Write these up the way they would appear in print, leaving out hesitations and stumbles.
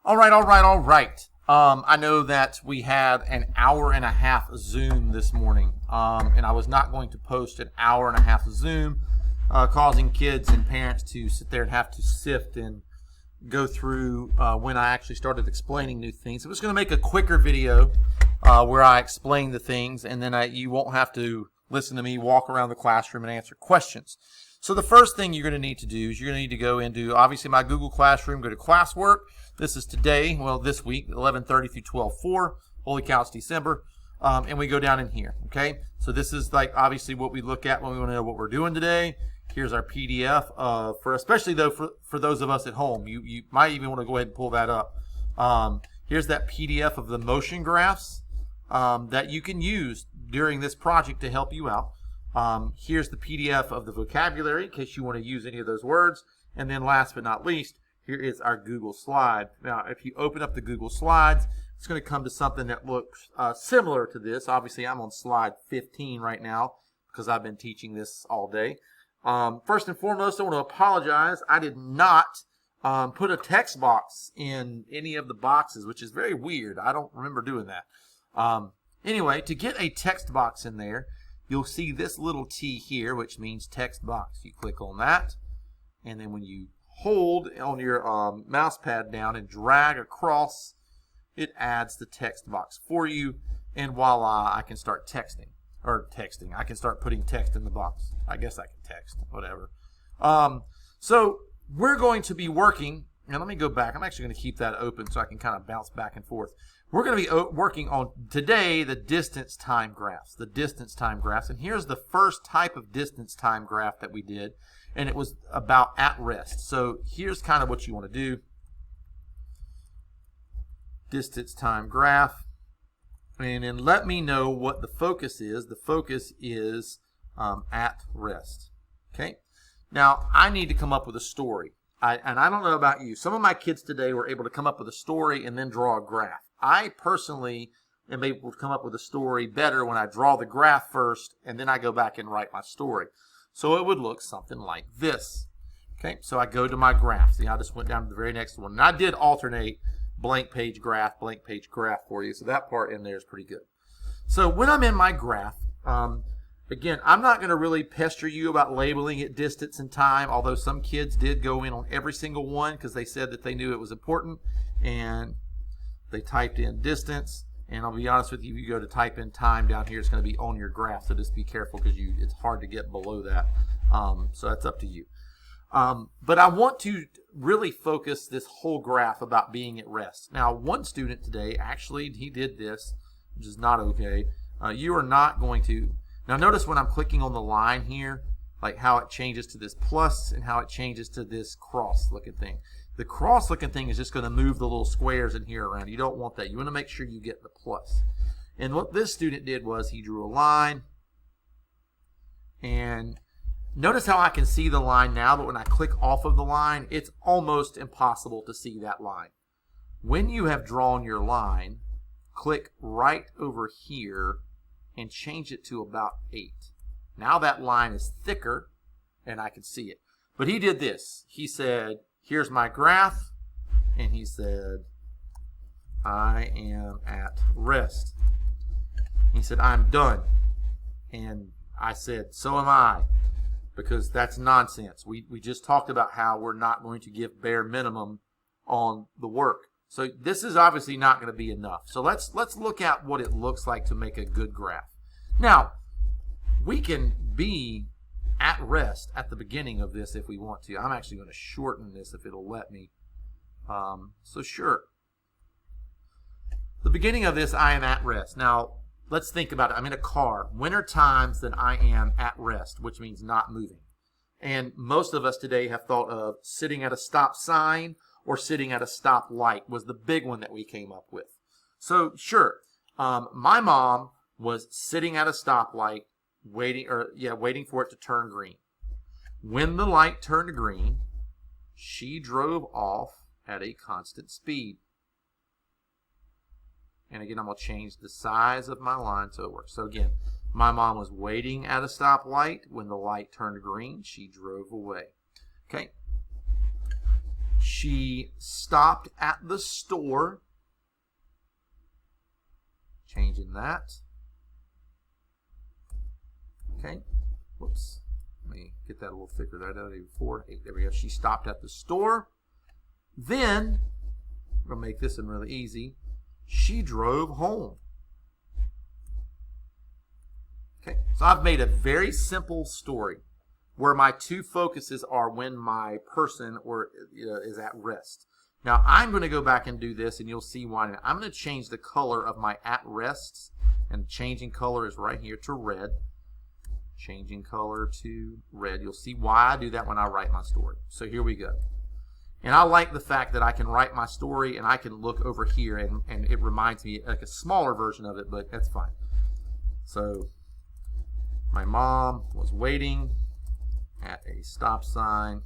All right. I know that we had an hour and a half Zoom this morning, and I was not going to post an hour and a half Zoom, causing kids and parents to sit there and have to sift and go through when I actually started explaining new things. I was going to make a quicker video where I explain the things, and then you won't have to listen to me walk around the classroom and answer questions. So the first thing you're going to need to do is you're going to need to go into, obviously, my Google Classroom, go to classwork. This is today, this week, 11:30 through 12:04. Holy cow, it's December. And we go down in here, okay? So this is like obviously what we look at when we want to know what we're doing today. Here's our PDF especially though for those of us at home. You might even want to go ahead and pull that up. Here's that PDF of the motion graphs that you can use during this project to help you out. Here's the PDF of the vocabulary in case you want to use any of those words. And then last but not least, here is our Google slide. Now, if you open up the Google slides, it's going to come to something that looks similar to this. Obviously, I'm on slide 15 right now because I've been teaching this all day. First and foremost, I want to apologize. I did not put a text box in any of the boxes, which is very weird. I don't remember doing that. Anyway, to get a text box in there, you'll see this little T here, which means text box. You click on that, and then when you hold on your mouse pad down and drag across, it adds the text box for you, and voila, I can start texting. I can start putting text in the box. I guess I can text, whatever. So we're going to be working, and let me go back. I'm actually going to keep that open so I can kind of bounce back and forth. We're going to be working on today the distance time graphs, and here's the first type of distance time graph that we did, and it was about at rest. So here's kind of what you want to do. Distance time graph, and then let me know what the focus is. The focus is at rest. Okay. Now I need to come up with a story. And I don't know about you. Some of my kids today were able to come up with a story and then draw a graph. I personally am able to come up with a story better when I draw the graph first and then I go back and write my story. So it would look something like this. Okay, so I go to my graph. See, I just went down to the very next one. And I did alternate blank page graph for you. So that part in there is pretty good. So when I'm in my graph, again, I'm not going to really pester you about labeling it distance and time, although some kids did go in on every single one because they said that they knew it was important, and they typed in distance. And I'll be honest with you, if you go to type in time down here, it's going to be on your graph, so just be careful because it's hard to get below that. So that's up to you. But I want to really focus this whole graph about being at rest. Now, one student today, actually, he did this, which is not okay. You are not going to... Now notice when I'm clicking on the line here, like how it changes to this plus and how it changes to this cross looking thing. The cross looking thing is just going to move the little squares in here around. You don't want that. You want to make sure you get the plus. And what this student did was he drew a line, and notice how I can see the line now, but when I click off of the line, it's almost impossible to see that line. When you have drawn your line, click right over here and change it to about 8. Now that line is thicker and I can see it. But he did this. He said, here's my graph, and he said, I am at rest. He said, I'm done. And I said, so am I, because that's nonsense. We just talked about how we're not going to give bare minimum on the work. So this is obviously not going to be enough. So let's look at what it looks like to make a good graph. Now, we can be at rest at the beginning of this if we want to. I'm actually going to shorten this if it'll let me. So sure. The beginning of this, I am at rest. Now, let's think about it. I'm in a car. Winter times, then I am at rest, which means not moving. And most of us today have thought of sitting at a stop sign or sitting at a stop light was the big one that we came up with. So sure, my mom was sitting at a stoplight waiting for it to turn green. When the light turned green, she drove off at a constant speed. And again, I'm going to change the size of my line so it works. So again, my mom was waiting at a stoplight. When the light turned green, she drove away. Okay. She stopped at the store. Changing that. Okay. Whoops. Let me get that a little thicker. There, 4, 8. There we go. She stopped at the store. Then, we're going to make this one really easy. She drove home. Okay. So I've made a very simple story where my two focuses are when my person is at rest. Now, I'm going to go back and do this, and you'll see why. I'm going to change the color of my at-rests, and changing color is right here to red. Changing color to red. You'll see why I do that when I write my story. So here we go. And I like the fact that I can write my story, and I can look over here, and it reminds me like a smaller version of it, but that's fine. So my mom was waiting at a stop sign.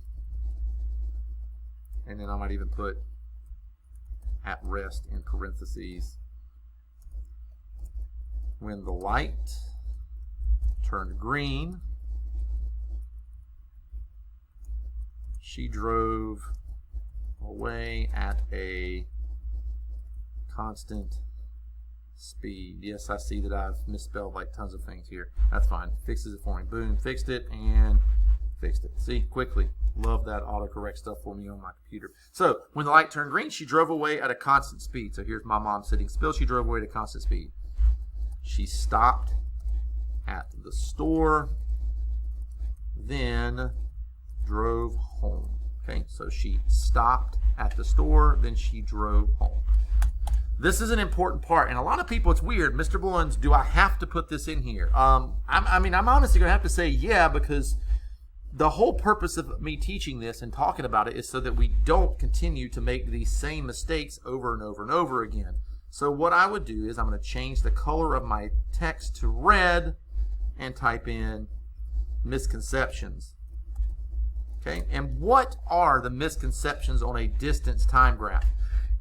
And then I might even put at rest in parentheses. When the light turned green, she drove away at a constant speed. Yes, I see that I've misspelled like tons of things here. That's fine. Fixes it for me. Boom, fixed it and fixed it. See, quickly. Love that autocorrect stuff for me on my computer. So, when the light turned green, she drove away at a constant speed. So, here's my mom sitting still. She drove away at a constant speed. She stopped at the store, then drove home. Okay, so she stopped at the store, then she drove home. This is an important part, and a lot of people, it's weird. Mr. Bluns, do I have to put this in here? I'm honestly going to have to say yeah, because the whole purpose of me teaching this and talking about it is so that we don't continue to make these same mistakes over and over and over again. So what I would do is I'm going to change the color of my text to red and type in misconceptions. Okay, and what are the misconceptions on a distance time graph?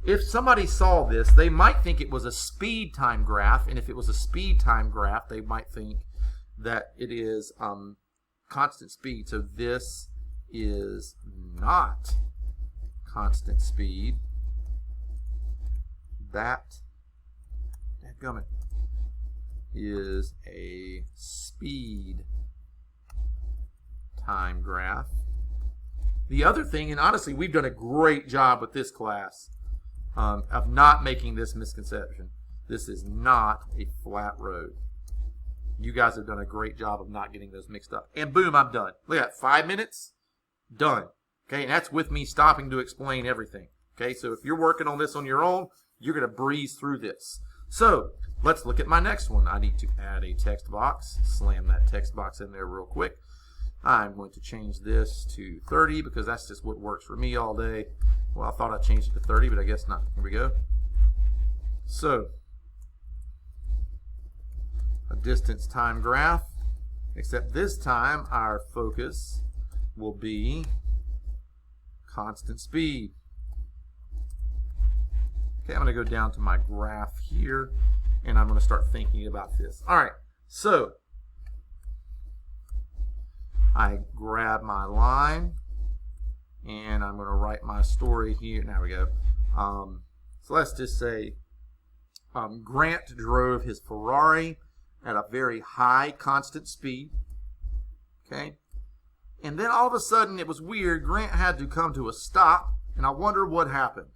If somebody saw this, they might think it was a speed time graph, and if it was a speed time graph, they might think that it is constant speed. So this is not constant speed. That dadgummit, is a speed time graph. The other thing, and honestly, we've done a great job with this class of not making this misconception. This is not a flat road. You guys have done a great job of not getting those mixed up. And boom, I'm done. Look at that, 5 minutes, done. Okay, and that's with me stopping to explain everything. Okay, so if you're working on this on your own, you're going to breeze through this. So let's look at my next one. I need to add a text box. Slam that text box in there real quick. I'm going to change this to 30 because that's just what works for me all day. Well, I thought I changed it to 30, but I guess not. Here we go. So, a distance time graph, except this time our focus will be constant speed. Okay, I'm going to go down to my graph here, and I'm going to start thinking about this. All right, so I grab my line, and I'm going to write my story here. There we go. So let's just say Grant drove his Ferrari at a very high constant speed. Okay, and then all of a sudden it was weird. Grant had to come to a stop, and I wonder what happened.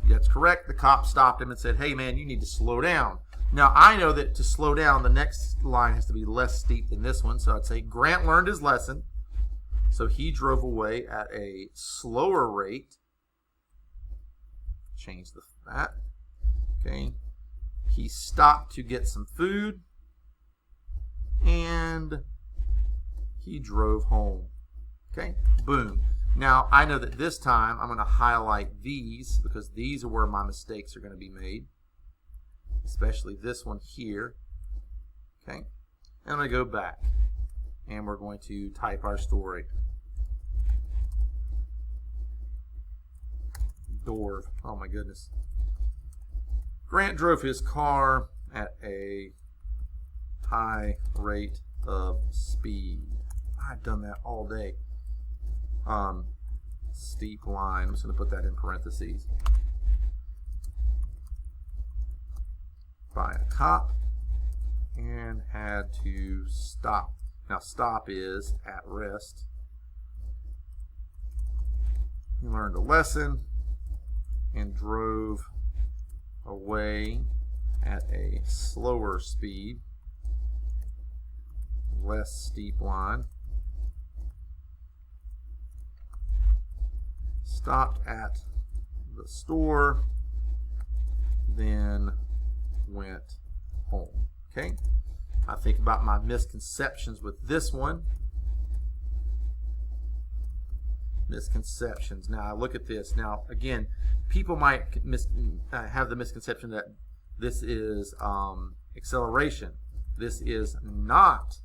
That's correct. The cop stopped him and said, "Hey man, you need to slow down." Now I know that to slow down, the next line has to be less steep than this one. So I'd say Grant learned his lesson. So he drove away at a slower rate. Change that. Okay. He stopped to get some food. And he drove home. Okay. Boom. Now, I know that this time I'm going to highlight these because these are where my mistakes are going to be made, especially this one here. Okay, and I'm going to go back, and we're going to type our story. Dorv. Oh, my goodness. Grant drove his car at a high rate of speed. I've done that all day. steep line. I'm just going to put that in parentheses. By a cop and had to stop. Now stop is at rest. He learned a lesson and drove away at a slower speed, less steep line. Stopped at the store, then went home. Okay? I think about my misconceptions with this one. Misconceptions. Now I look at this. Now again, people might have the misconception that this is acceleration. This is not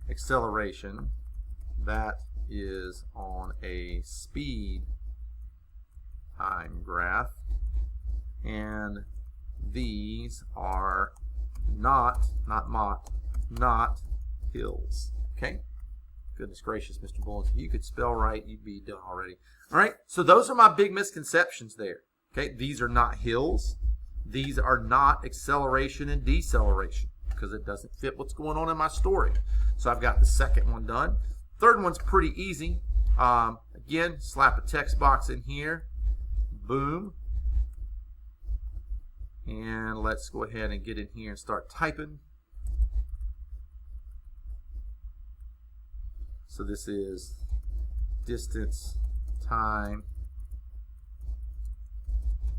acceleration. That is on a speed time graph, and these are not hills. Okay? Goodness gracious, Mr. Bullins, if you could spell right, you'd be done already. All right, so those are my big misconceptions there. Okay, these are not hills. These are not acceleration and deceleration because it doesn't fit what's going on in my story. So I've got the second one done. Third one's pretty easy. Again, slap a text box in here. Boom. And let's go ahead and get in here and start typing. So this is distance, time,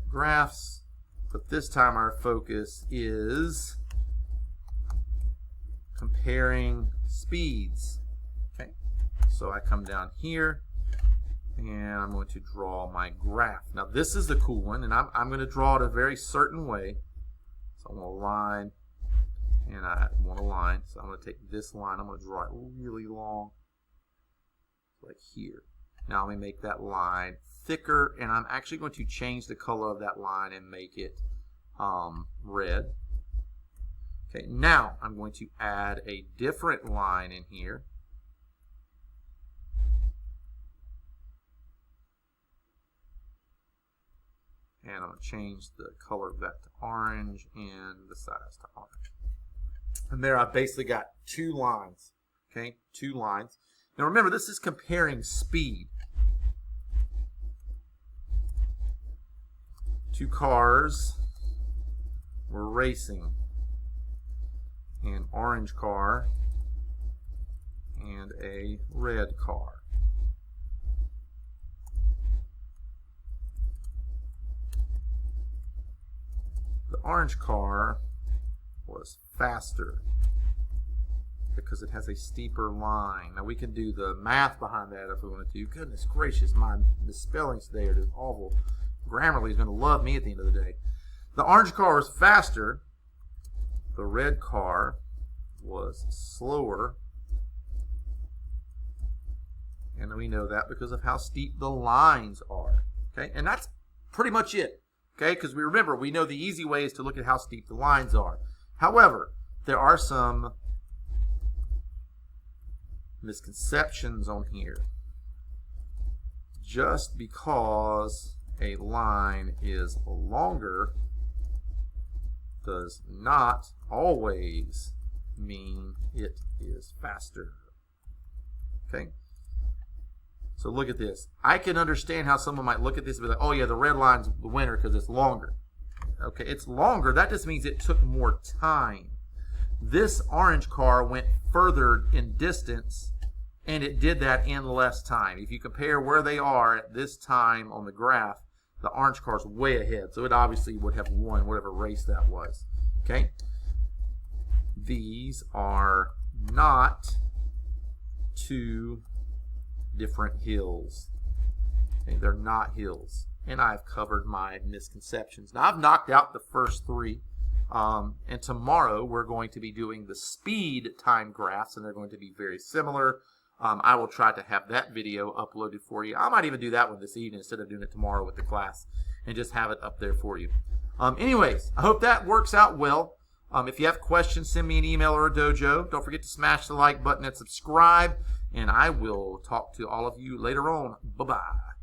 graphs, but this time our focus is comparing speeds. Okay, so I come down here and I'm going to draw my graph. Now this is the cool one, and I'm going to draw it a very certain way. So I'm going to line, and I want a line, so I'm going to take this line, I'm going to draw it really long, like here. Now let me make that line thicker, and I'm actually going to change the color of that line and make it red. Okay, now I'm going to add a different line in here. And I'm going to change the color of that to orange and the size to orange. And there I've basically got two lines. Okay, two lines. Now remember, this is comparing speed. Two cars were racing. An orange car and a red car. The orange core was faster because it has a steeper line. Now we can do the math behind that if we want to. Goodness gracious, my misspellings today are just awful. Grammarly is going to love me at the end of the day. The orange car was faster. The red car was slower. And we know that because of how steep the lines are. Okay, and that's pretty much it. Okay, because we remember, we know the easy way is to look at how steep the lines are. However, there are some misconceptions on here. Just because a line is longer does not always mean it is faster. Okay? So look at this. I can understand how someone might look at this and be like, oh yeah, the red line's the winner because it's longer. Okay, it's longer. That just means it took more time. This orange car went further in distance, and it did that in less time. If you compare where they are at this time on the graph, the orange car's way ahead. So it obviously would have won whatever race that was. Okay? These are not two different hills. Okay, they're not hills. And I've covered my misconceptions. Now I've knocked out the first three. And tomorrow we're going to be doing the speed time graphs, and they're going to be very similar. I will try to have that video uploaded for you. I might even do that one this evening instead of doing it tomorrow with the class and just have it up there for you. Anyways, I hope that works out well. If you have questions, send me an email or a dojo. Don't forget to smash the like button and subscribe. And I will talk to all of you later on. Bye-bye.